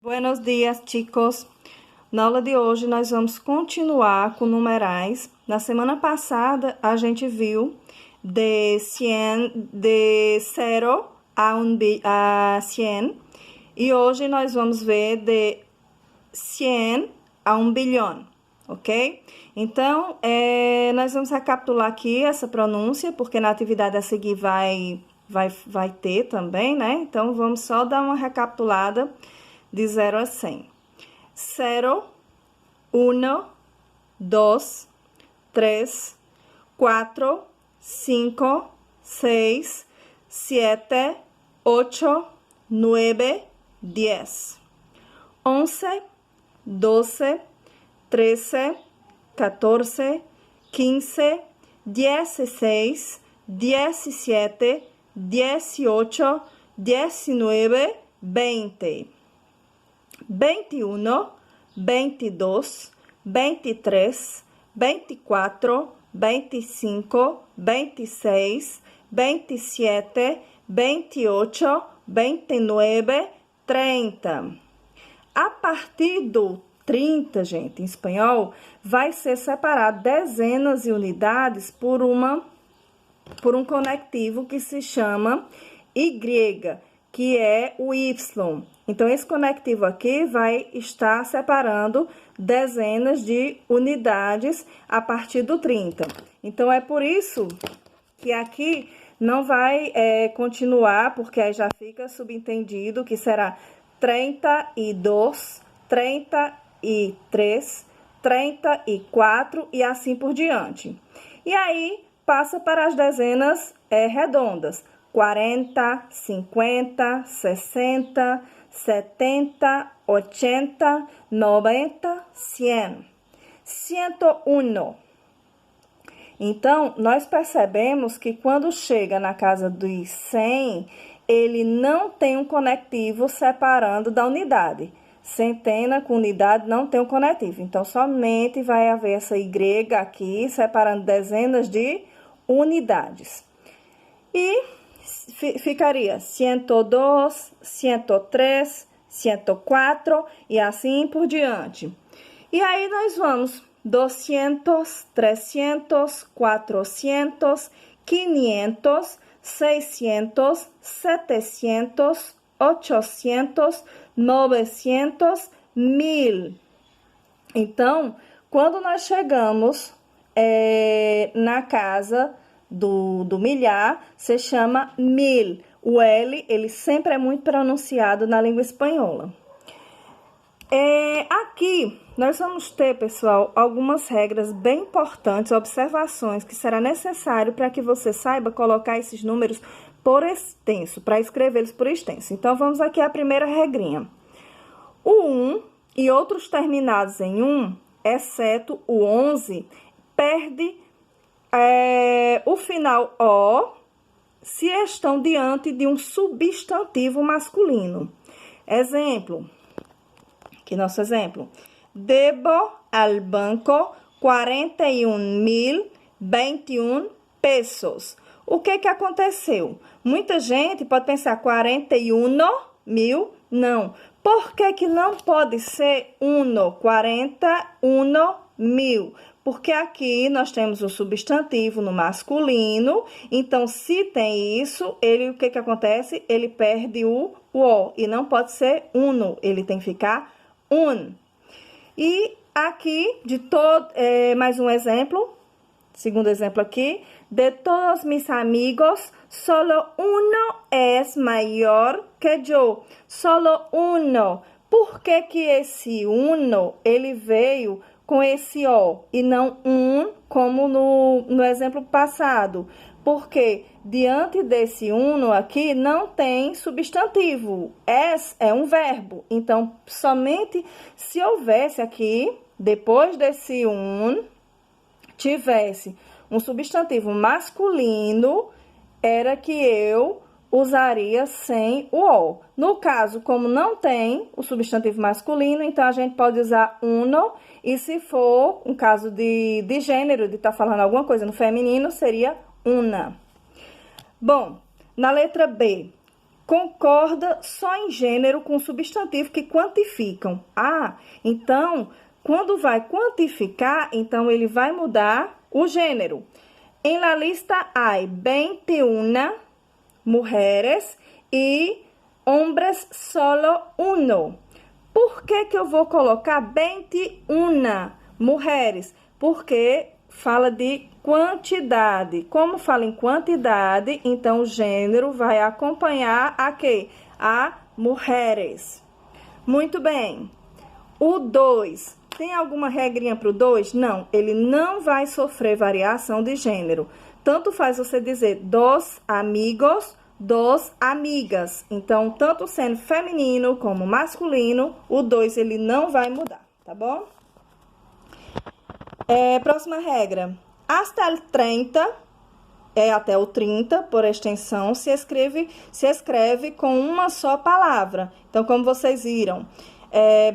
Buenos dias, chicos! Na aula de hoje, nós vamos continuar com numerais. Na semana passada, a gente viu de 0 a 100. E hoje, nós vamos ver de 100 a 1 bilhão, ok? Então, nós vamos recapitular aqui essa pronúncia, porque na atividade a seguir vai ter também, né? Então, vamos só dar uma recapitulada de 0 a 100. 0, 1, 2, 3, 4, 5, 6, 7, 8, 9, 10. 11, 12, 13, 14, 15, 16, 17, 18, 19, 20. 21, 22, 23, 24, 25, 26, 27, 28, 29, 30. A partir do 30, gente, em espanhol, vai ser separado dezenas e unidades por um conectivo que se chama Y, que é o Y. Então, esse conectivo aqui vai estar separando dezenas de unidades a partir do 30. Então, é por isso que aqui não vai continuar, porque aí já fica subentendido que será 32, 33, 34 e assim por diante. E aí, passa para as dezenas redondas. 40, 50, 60, 70, 80, 90, 100. 101. Então, nós percebemos que quando chega na casa dos 100, ele não tem um conectivo separando da unidade. Centena com unidade não tem um conectivo. Então, somente vai haver essa Y aqui, separando dezenas de unidades. E ficaria 102, 103, 104 e assim por diante. E aí, nós vamos 200, 300, 400, 500, 600, 700, 800, 900, 1000. Então, quando nós chegamos na casa do milhar, se chama 1000. O L, ele sempre é muito pronunciado na língua espanhola. Aqui, nós vamos ter, pessoal, algumas regras bem importantes, observações que será necessário para que você saiba colocar esses números por extenso, para escrevê-los por extenso. Então, vamos aqui à primeira regrinha. O 1 e outros terminados em 1, exceto o 11, perde o final O se estão diante de um substantivo masculino. Exemplo, aqui nosso exemplo. Debo al banco 41.021 pesos. O que aconteceu? Muita gente pode pensar 41 mil, não. Por que não pode ser 41 mil? Porque aqui nós temos o substantivo no masculino, então, se tem isso, o que acontece? Ele perde o e não pode ser uno, ele tem que ficar un. E aqui, mais um exemplo, segundo exemplo aqui, de todos mis amigos, solo uno es mayor que yo, solo uno. Por que esse uno, ele veio com esse O e não como no exemplo passado? Porque diante desse uno aqui não tem substantivo. Es é um verbo. Então, somente se houvesse aqui, depois desse tivesse um substantivo masculino, era que eu usaria sem o O. No caso, como não tem o substantivo masculino, então a gente pode usar uno, e se for um caso de gênero, de estar falando alguma coisa no feminino, seria una. Bom, na letra B, concorda só em gênero com substantivo que quantificam. Ah, então, quando vai quantificar, então ele vai mudar o gênero. En la lista hay 21 mujeres y hombres solo uno. Por que que eu vou colocar 21 mulheres? Porque fala de quantidade. Como fala em quantidade, então o gênero vai acompanhar a quê? A mulheres. Muito bem. O 2. Tem alguma regrinha para o 2? Não, ele não vai sofrer variação de gênero. Tanto faz você dizer dos amigos, dos amigas. Então, tanto sendo feminino como masculino, o 2 ele não vai mudar, tá bom? Próxima regra. Hasta el 30, até o 30, por extensão, se escreve com uma só palavra. Então, como vocês viram,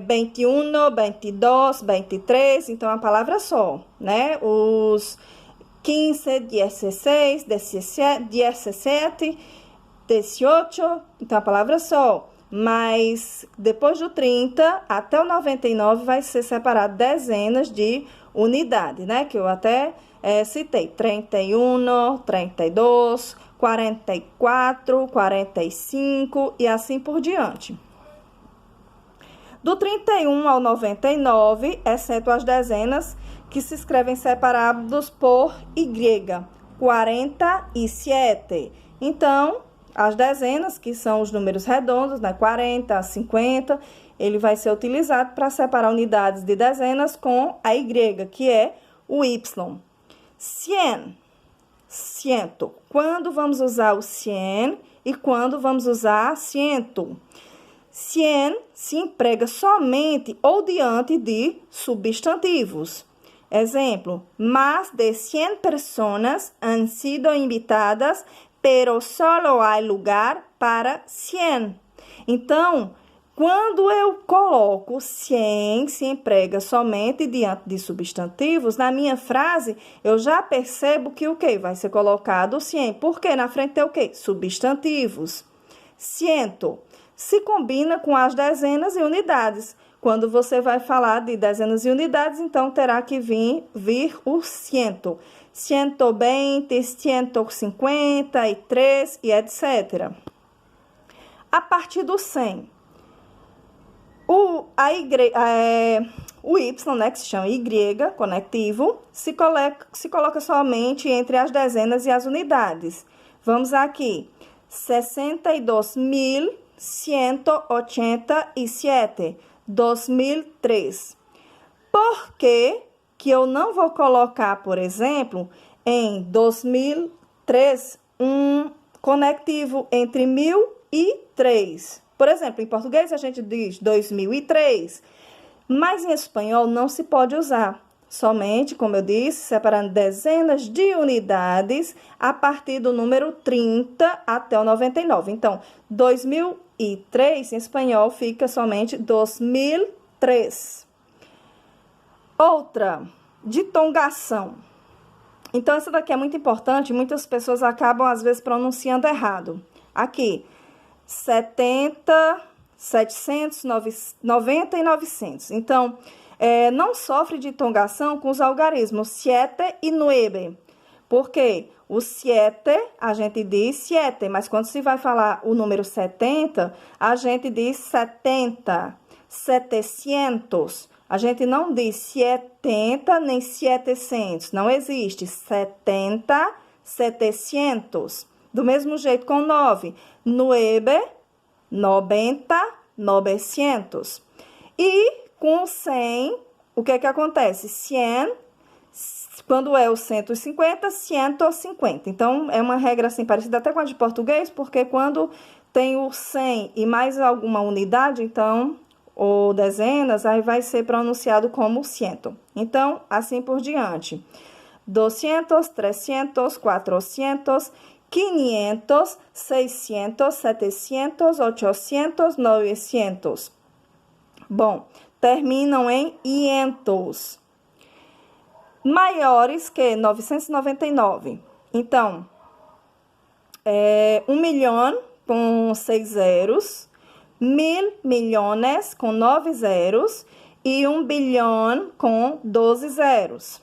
21, 22, 23, então a palavra só, né? Os 15, 16, 17, 17, 18, então a palavra só. Mas depois do 30 até o 99 vai ser separado dezenas de unidades, né? Que eu até citei. 31, 32, 44, 45 e assim por diante. Do 31 ao 99, exceto as dezenas que se escrevem separados por Y, 47. Então, as dezenas, que são os números redondos, né, 40, 50, ele vai ser utilizado para separar unidades de dezenas com a Y, que é o Y. Cien, ciento. Quando vamos usar o cien e quando vamos usar ciento? Cien se emprega somente ou diante de substantivos. Exemplo, más de 100 personas han sido invitadas, pero solo hay lugar para 100. Então, quando eu coloco 100, se emprega somente diante de substantivos, na minha frase, eu já percebo que o quê? Vai ser colocado 100. Porque na frente tem o quê? Substantivos. Ciento se combina com as dezenas e unidades. Quando você vai falar de dezenas e unidades, então terá que vir o ciento. 120, 153 e etc. A partir do 100, o Y, né, que se chama Y, conectivo, se coloca somente entre as dezenas e as unidades. Vamos aqui. 62.187, 2003. Por que eu não vou colocar, por exemplo, em 2003, um conectivo entre 1000 e 3? Por exemplo, em português a gente diz 2003, mas em espanhol não se pode usar. Somente, como eu disse, separando dezenas de unidades a partir do número 30 até o 99. Então, 2003 em espanhol fica somente 2003. Outra, ditongação. Então, essa daqui é muito importante, muitas pessoas acabam, às vezes, pronunciando errado. Aqui, 70, 700, 90 e 900. Então, não sofre de ditongação com os algarismos siete e nueve. Por quê? O siete, a gente diz siete, mas quando se vai falar o número 70, a gente diz 70, 700. A gente não diz 70 nem 700, não existe 70, 700. Do mesmo jeito com 9, nueve, 90, 900. E com o 100, o que que acontece? 100, quando é o 150, 150. Então, é uma regra assim parecida até com a de português, porque quando tem o 100 e mais alguma unidade, então, ou dezenas, aí vai ser pronunciado como ciento. Então, assim por diante. 200, 300, 400, 500, 600, 700, 800, 900. Bom, terminam em ientos. Maiores que 999. Então, 1 milhão com 6 zeros, 1000 milhões com 9 zeros e 1 bilhão com 12 zeros.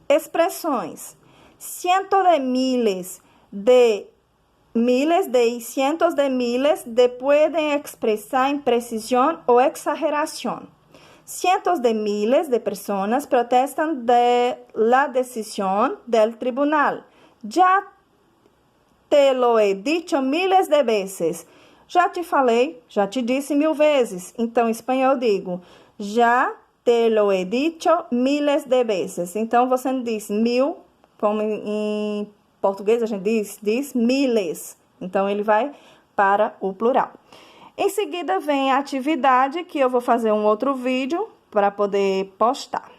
Expressões: cientos de miles y cientos de miles pueden expresar imprecisión o exageración. Cientos de miles de personas protestan de la decisión del tribunal. Ya te lo he dicho miles de veces. Já te falei, já te disse 1000 vezes. Então, em espanhol, eu digo, já te lo he dicho miles de veces. Então, você não diz 1000, como em português a gente diz miles. Então, ele vai para o plural. Em seguida, vem a atividade, que eu vou fazer um outro vídeo para poder postar.